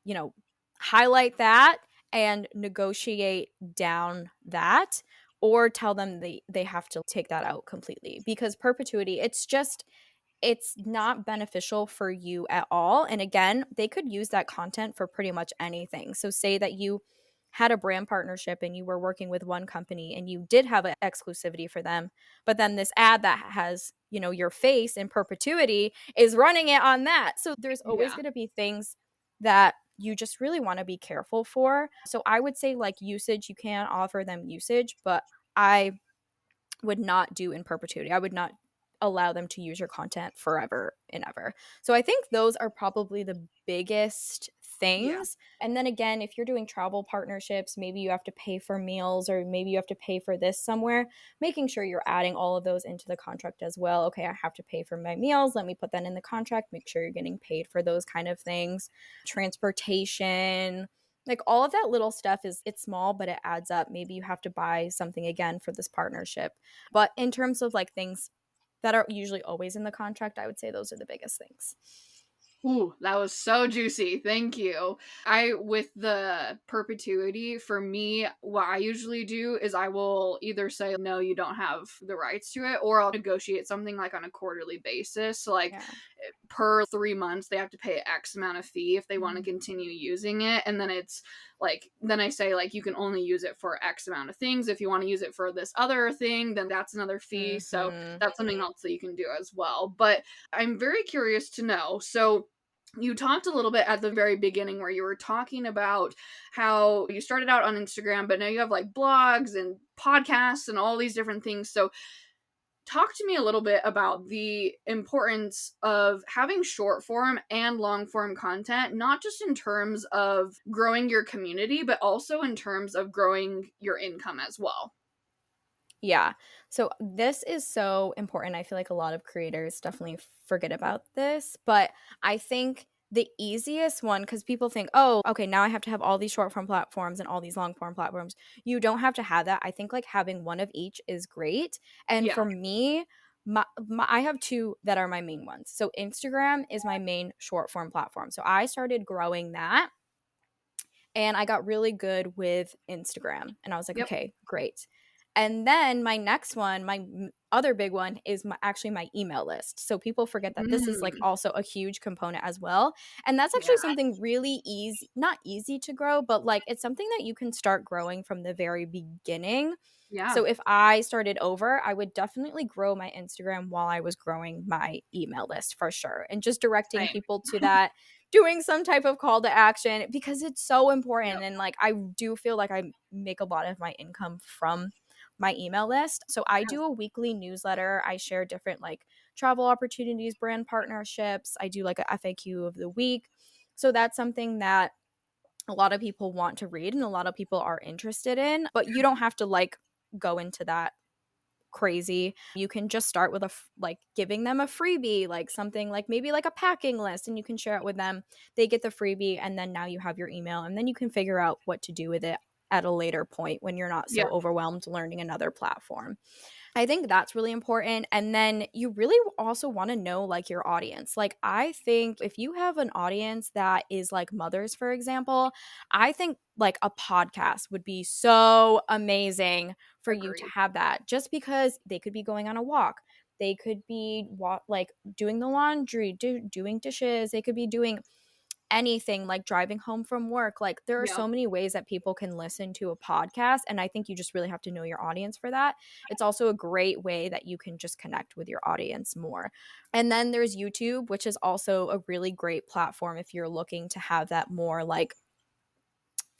you know, highlight that and negotiate down that, or tell them they have to take that out completely, because perpetuity, it's not beneficial for you at all. And again, they could use that content for pretty much anything. So say that you had a brand partnership and you were working with one company and you did have an exclusivity for them, but then this ad that has, your face in perpetuity is running it on that. So there's always Yeah. going to be things that you just really want to be careful for. So I would say like usage, you can offer them usage, but I would not do in perpetuity. I would not allow them to use your content forever and ever. So I think those are probably the biggest Yeah. things. And then again, if you're doing travel partnerships, maybe you have to pay for meals, or maybe you have to pay for this somewhere, making sure you're adding all of those into the contract as well. Okay, I have to pay for my meals. Let me put that in the contract. Make sure you're getting paid for those kind of things. Transportation, like all of that little stuff, it's small, but it adds up. Maybe you have to buy something again for this partnership. But in terms of like things that are usually always in the contract, I would say those are the biggest things. Ooh, that was so juicy. Thank you. With the perpetuity, for me, what I usually do is I will either say, no, you don't have the rights to it, or I'll negotiate something like on a quarterly basis. So, like, Yeah. per 3 months, they have to pay X amount of fee if they want to Mm-hmm. continue using it. And then it's like, then I say, like, you can only use it for X amount of things. If you want to use it for this other thing, then that's another fee. So, Mm-hmm. that's something else that you can do as well. But I'm very curious to know. So, you talked a little bit at the very beginning where you were talking about how you started out on Instagram, but now you have like blogs and podcasts and all these different things. So, talk to me a little bit about the importance of having short form and long form content, not just in terms of growing your community, but also in terms of growing your income as well. Yeah. So this is so important. I feel like a lot of creators definitely forget about this, but I think the easiest one, because people think, oh, okay, now I have to have all these short form platforms and all these long form platforms. You don't have to have that. I think like having one of each is great. And Yeah. for me, I have two that are my main ones. So Instagram is my main short form platform. So I started growing that and I got really good with Instagram. And I was like, Yep. okay, great. And then my next one, other big one is actually my email list. So people forget that this is like Mm. also a huge component as well. And that's Yeah. actually something really easy, not easy to grow, but like it's something that you can start growing from the very beginning. Yeah. So if I started over, I would definitely grow my Instagram while I was growing my email list for sure. And just directing Same. people to that, doing some type of call to action because it's so important. Yep. And like I do feel like I make a lot of my income from my email list. So I Yeah. do a weekly newsletter. I share different like travel opportunities, brand partnerships. I do like a FAQ of the week. So that's something that a lot of people want to read and a lot of people are interested in, but you don't have to like go into that crazy. You can just start with like giving them a freebie, like something like maybe like a packing list, and you can share it with them. They get the freebie, and then now you have your email, and then you can figure out what to do with it at a later point when you're not Yeah. so overwhelmed learning another platform. I think that's really important. And then you really also want to know like your audience. Like, I think if you have an audience that is like mothers, for example, I think like a podcast would be so amazing for you to Agreed. have that just because they could be going on a walk. They could be like doing the laundry, doing dishes. They could be doing anything like driving home from work. Like there are Yep. so many ways that people can listen to a podcast, and I think you just really have to know your audience for that. It's also a great way that you can just connect with your audience more. And then there's YouTube, which is also a really great platform if you're looking to have that more like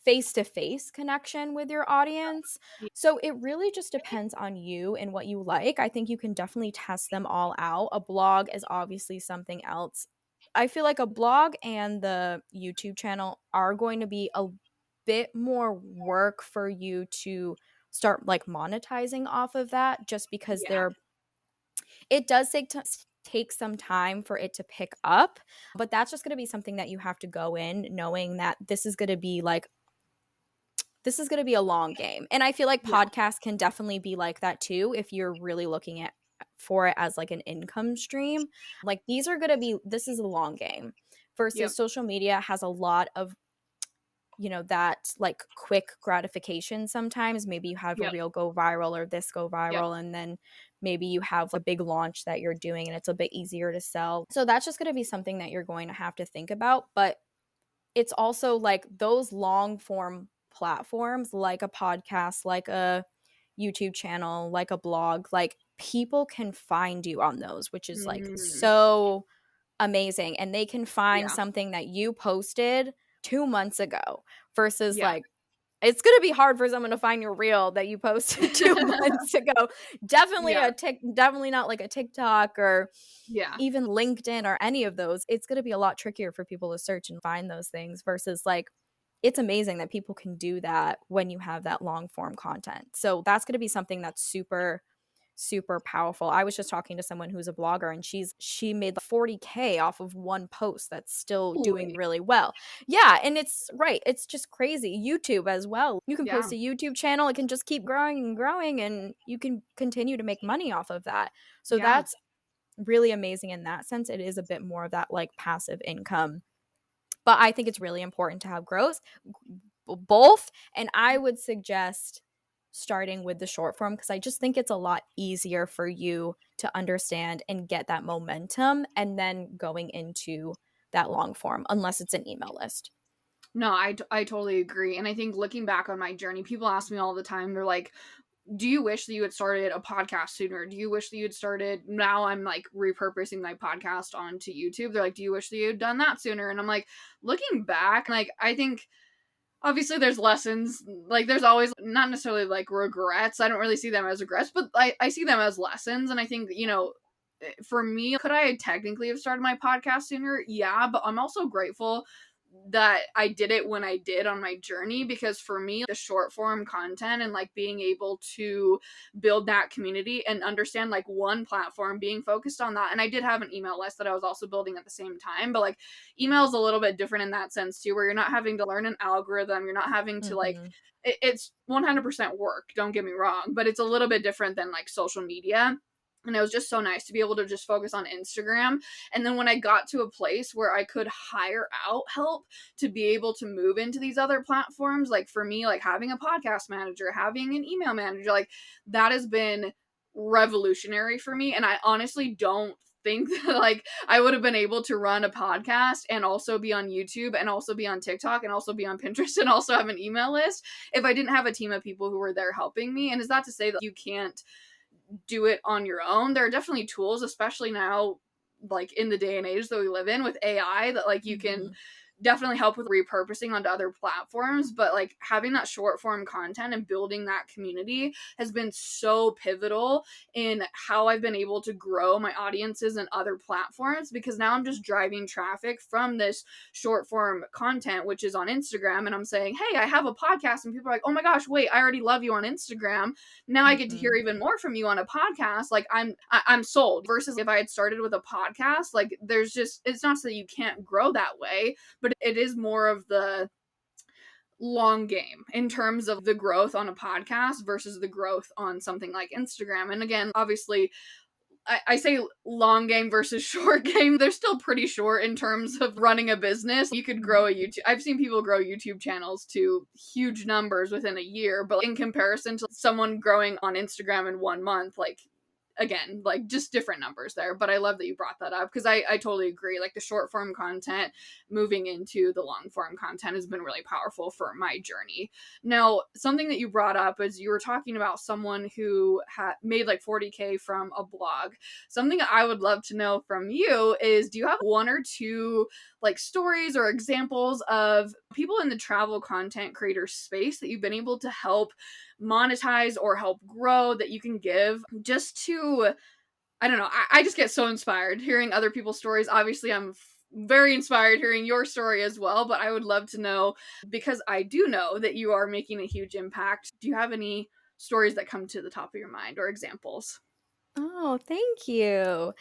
face to face connection with your audience. Yeah. So it really just depends on you and what you like. I think you can definitely test them all out. A blog is obviously something else. I feel like a blog and the YouTube channel are going to be a bit more work for you to start like monetizing off of that just because Yeah. it does take some time for it to pick up, but that's just going to be something that you have to go in knowing that this is going to be a long game. And I feel like Yeah. podcasts can definitely be like that too if you're really looking at for it as like an income stream. Like this is a long game versus Yep. social media has a lot of that like quick gratification sometimes. Maybe you have a Yep. reel go viral or this go Yep. viral, and then maybe you have a big launch that you're doing and it's a bit easier to sell. So that's just going to be something that you're going to have to think about. But it's also like those long form platforms like a podcast, like a YouTube channel, like a blog, like people can find you on those, which is like Mm. so amazing. And they can find Yeah. something that you posted 2 months ago versus Yeah. like it's gonna be hard for someone to find your reel that you posted 2 months ago. Definitely Yeah. definitely not like a TikTok or Yeah. even LinkedIn or any of those. It's gonna be a lot trickier for people to search and find those things versus like it's amazing that people can do that when you have that long form content. So that's gonna be something that's super super powerful. I was just talking to someone who's a blogger and she made 40K off of one post that's still doing Holy. really well. Yeah, and it's right. It's just crazy. YouTube as well. You can Yeah. post a YouTube channel, it can just keep growing and growing and you can continue to make money off of that. So Yeah. that's really amazing in that sense. It is a bit more of that like passive income. But I think it's really important to have growth both, and I would suggest starting with the short form because I just think it's a lot easier for you to understand and get that momentum and then going into that long form unless it's an email list. No, I totally agree. And I think looking back on my journey, people ask me all the time, they're like, do you wish that you had started a podcast sooner? Do you wish that you had started? Now I'm like repurposing my podcast onto YouTube. They're like, do you wish that you had done that sooner? And I'm like, looking back, like, I think obviously there's lessons. Like there's always not necessarily like regrets. I don't really see them as regrets, but I see them as lessons. And I think, for me, could I technically have started my podcast sooner? Yeah, but I'm also grateful that I did it when I did on my journey, because for me, the short form content and like being able to build that community and understand like one platform, being focused on that. And I did have an email list that I was also building at the same time, but like email is a little bit different in that sense too, where you're not having to learn an algorithm, you're not having to like Mm-hmm. it's 100% work, don't get me wrong, but it's a little bit different than like social media. And it was just so nice to be able to just focus on Instagram. And then when I got to a place where I could hire out help to be able to move into these other platforms, like for me, like having a podcast manager, having an email manager, like that has been revolutionary for me. And I honestly don't think that like I would have been able to run a podcast and also be on YouTube and also be on TikTok and also be on Pinterest and also have an email list if I didn't have a team of people who were there helping me. And is that to say that you can't do it on your own? There are definitely tools, especially now, like in the day and age that we live in with AI, that like you can Mm-hmm. definitely help with repurposing onto other platforms. But like having that short form content and building that community has been so pivotal in how I've been able to grow my audiences and other platforms, because now I'm just driving traffic from this short form content, which is on Instagram. And I'm saying, hey, I have a podcast. And people are like, oh my gosh, wait, I already love you on Instagram. Now I get to hear Mm-hmm. even more from you on a podcast. Like I'm sold. Versus if I had started with a podcast, like there's just, it's not so that you can't grow that way, but it is more of the long game in terms of the growth on a podcast versus the growth on something like Instagram. And again, obviously, I say long game versus short game. They're still pretty short in terms of running a business. You could grow a YouTube. I've seen people grow YouTube channels to huge numbers within a year, but in comparison to someone growing on Instagram in 1 month, like again, like just different numbers there. But I love that you brought that up, because I totally agree. Like the short form content moving into the long form content has been really powerful for my journey. Now, something that you brought up is you were talking about someone who had made like 40K from a blog. Something I would love to know from you is, do you have one or two like stories or examples of people in the travel content creator space that you've been able to help monetize or help grow, that you can give just to, I don't know, I just get so inspired hearing other people's stories. Obviously, I'm very inspired hearing your story as well, but I would love to know, because I do know that you are making a huge impact. Do you have any stories that come to the top of your mind or examples? Oh, thank you.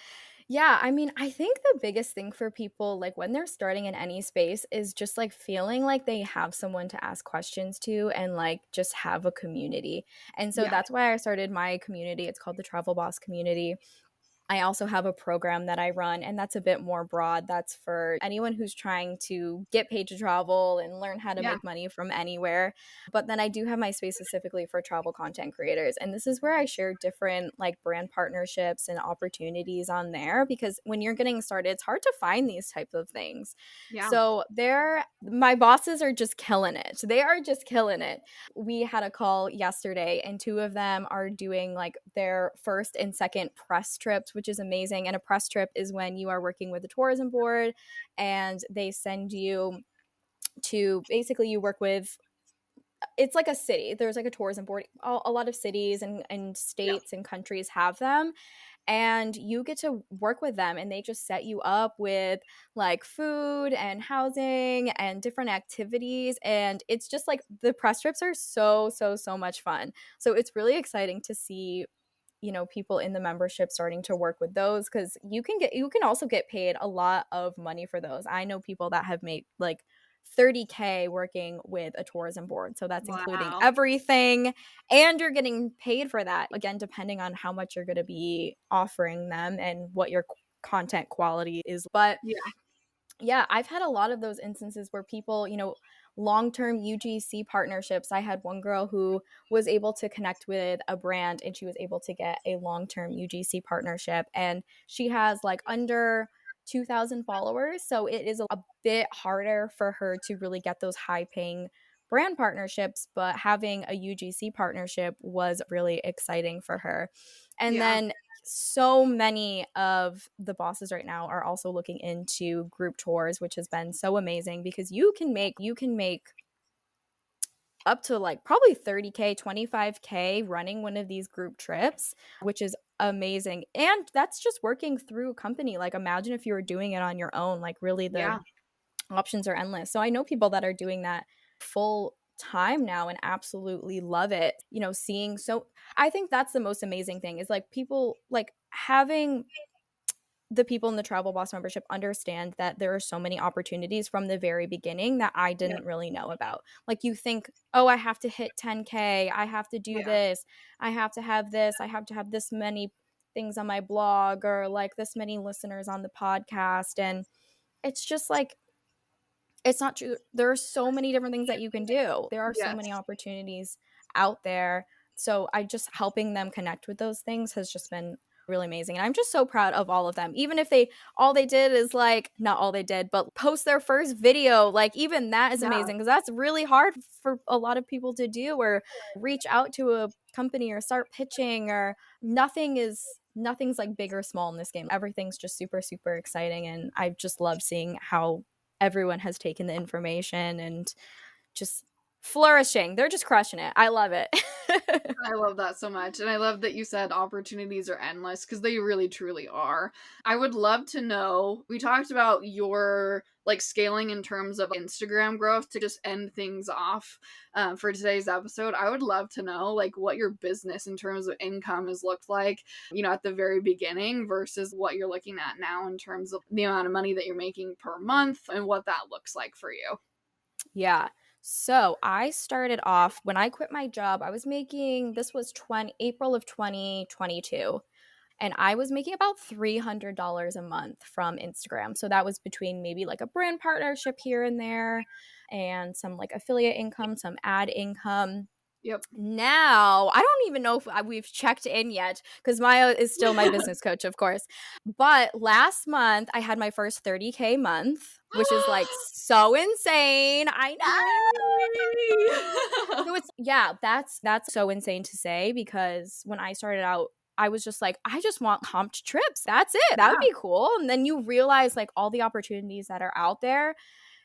Yeah, I mean, I think the biggest thing for people, like when they're starting in any space, is just like feeling like they have someone to ask questions to and like just have a community. And so Yeah. that's why I started my community. It's called the Travel Boss Community. I also have a program that I run, and that's a bit more broad. That's for anyone who's trying to get paid to travel and learn how to Yeah. make money from anywhere. But then I do have my space specifically for travel content creators. And this is where I share different like brand partnerships and opportunities on there, because when you're getting started, it's hard to find these types of things. Yeah. So my bosses are just killing it. They are just killing it. We had a call yesterday, and two of them are doing like their first and second press trips, which is amazing. And a press trip is when you are working with a tourism board and they send you to, basically you work with, it's like a city. There's like a tourism board. A lot of cities and Yeah. states and countries have them, and you get to work with them, and they just set you up with like food and housing and different activities. And it's just like the press trips are so much fun. So it's really exciting to see, people in the membership starting to work with those, because you can also get paid a lot of money for those. I know people that have made like 30K working with a tourism board, so that's including Wow. everything, and you're getting paid for that, again depending on how much you're going to be offering them and what your content quality is. But Yeah. yeah, I've had a lot of those instances where people, long-term UGC partnerships. I had one girl who was able to connect with a brand, and she was able to get a long-term UGC partnership, and she has like under 2,000 followers. So it is a bit harder for her to really get those high-paying brand partnerships, but having a UGC partnership was really exciting for her. And Yeah. then so many of the bosses right now are also looking into group tours, which has been so amazing, because you can make up to like probably 30K, 25K running one of these group trips, which is amazing. And that's just working through a company. Like imagine if you were doing it on your own, like really the Yeah. options are endless. So I know people that are doing that full time now and absolutely love it. Seeing so I think that's the most amazing thing is like people like having the people in the Travel Boss membership understand that there are so many opportunities from the very beginning that I Yeah. didn't really know about. Like you think, oh, I have to hit 10K, I have to do Yeah. this, I have to have this, I have to have this many things on my blog or like this many listeners on the podcast. And it's just like, it's not true. There are so many different things that you can do. There are so many Yes. opportunities out there. So I just helping them connect with those things has just been really amazing. And I'm just so proud of all of them. Even if all they did is like, not all they did, but post their first video, like even that is Yeah. amazing because that's really hard for a lot of people to do or reach out to a company or start pitching or nothing's like big or small in this game. Everything's just super, super exciting. And I just love seeing how everyone has taken the information and just flourishing. They're just crushing it. I love it. I love that so much. And I love that you said opportunities are endless because they really truly are. I would love to know, we talked about your like scaling in terms of Instagram growth to just end things off for today's episode. I would love to know like what your business in terms of income has looked like, at the very beginning versus what you're looking at now in terms of the amount of money that you're making per month and what that looks like for you. Yeah. So I started off when I quit my job, I was making this was April of 2022. And I was making about $300 a month from Instagram. So that was between maybe like a brand partnership here and there and some like affiliate income, some ad income. Yep. Now, I don't even know if we've checked in yet because Maya is still my business coach, of course. But last month, I had my first 30K month, which is like so insane. I Yay! know. So that's so insane to say because when I started out, I was just like, I just want comped trips. That's it. That would Yeah. be cool. And then you realize like all the opportunities that are out there.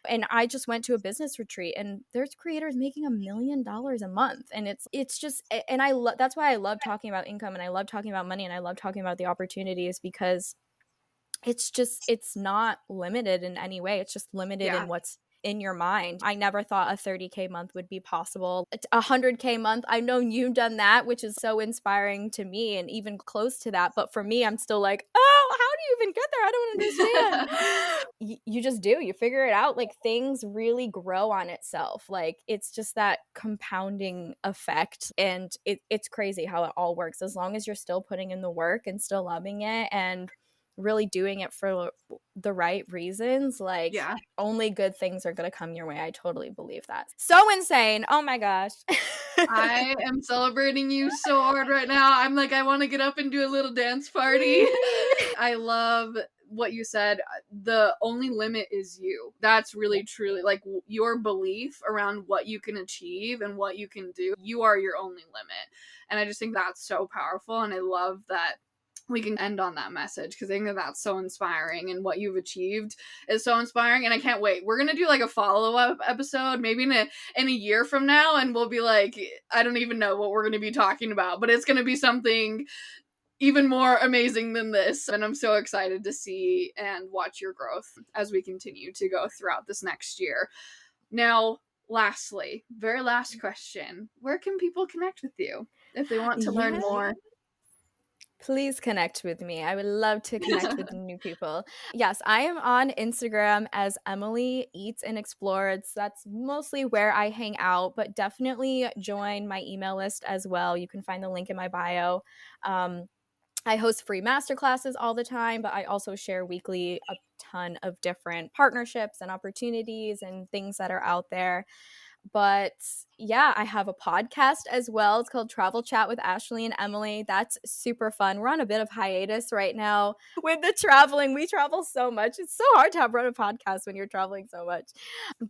And I just went to a business retreat and there's creators making $1 million a month. And it's just, and that's why I love talking about income and I love talking about money and I love talking about the opportunities because it's not limited in any way. It's just limited Yeah. in what's in your mind. I never thought a 30K month would be possible. A 100K month, I know you've done that, which is so inspiring to me and even close to that. But for me, I'm still like, oh, how do you even get there? I don't understand. You just do. You figure it out. Like things really grow on itself. Like it's just that compounding effect. And it's crazy how it all works. As long as you're still putting in the work and still loving it and really doing it for the right reasons, like Yeah. only good things are going to come your way. I totally believe that. So insane. Oh my gosh. I am celebrating you so hard right now. I'm like, I want to get up and do a little dance party. I love what you said. The only limit is you. That's really truly like your belief around what you can achieve and what you can do. You are your only limit. And I just think that's so powerful. And I love that we can end on that message because I think that that's so inspiring and what you've achieved is so inspiring and I can't wait. We're gonna do like a follow-up episode maybe in a year from now and we'll be like, I don't even know what we're gonna be talking about, but it's gonna be something even more amazing than this. And I'm so excited to see and watch your growth as we continue to go throughout this next year. Now, lastly, very last question, where can people connect with you if they want to learn Yeah. more? Please connect with me. I would love to connect with new people. Yes, I am on Instagram as Emily Eats and Explores. That's mostly where I hang out, but definitely join my email list as well. You can find the link in my bio. I host free masterclasses all the time, but I also share weekly a ton of different partnerships and opportunities and things that are out there. But yeah, I have a podcast as well. It's called Travel Chat with Ashley and Emily. That's super fun. We're on a bit of hiatus right now with the traveling. We travel so much. It's so hard to run a podcast when you're traveling so much.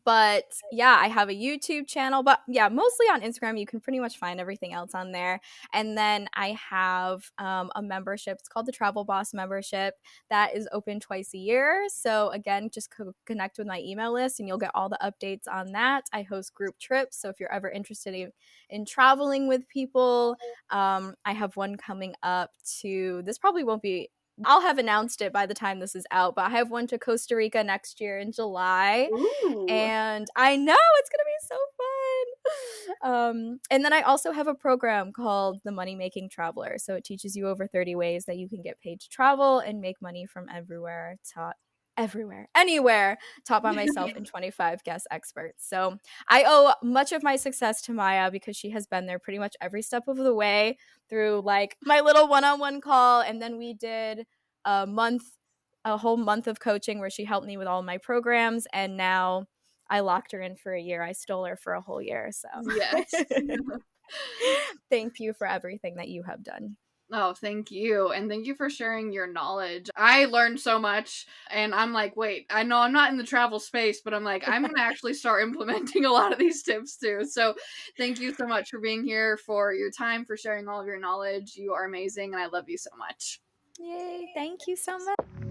But yeah, I have a YouTube channel. But yeah, mostly on Instagram. You can pretty much find everything else on there. And then I have a membership. It's called the Travel Boss membership that is open twice a year. So again, just connect with my email list and you'll get all the updates on that. I host group trips. So if you're ever interested in traveling with people, I have one coming up to, this probably won't be, I'll have announced it by the time this is out, but I have one to Costa Rica next year in July. Ooh. And I know it's going to be so fun. And then I also have a program called the Money Making Traveler. So it teaches you over 30 ways that you can get paid to travel and make money from anywhere, taught by myself and 25 guest experts. So I owe much of my success to Maya because she has been there pretty much every step of the way through like my little one-on-one call. And then we did a whole month of coaching where she helped me with all my programs. And now I locked her in for a year. I stole her for a whole year. So Yes. thank you for everything that you have done. Oh, thank you. And thank you for sharing your knowledge. I learned so much, and I'm like, wait, I know I'm not in the travel space, but I'm like, I'm going to actually start implementing a lot of these tips too. So thank you so much for being here, for your time, for sharing all of your knowledge. You are amazing, and I love you so much. Yay. Thank you so much.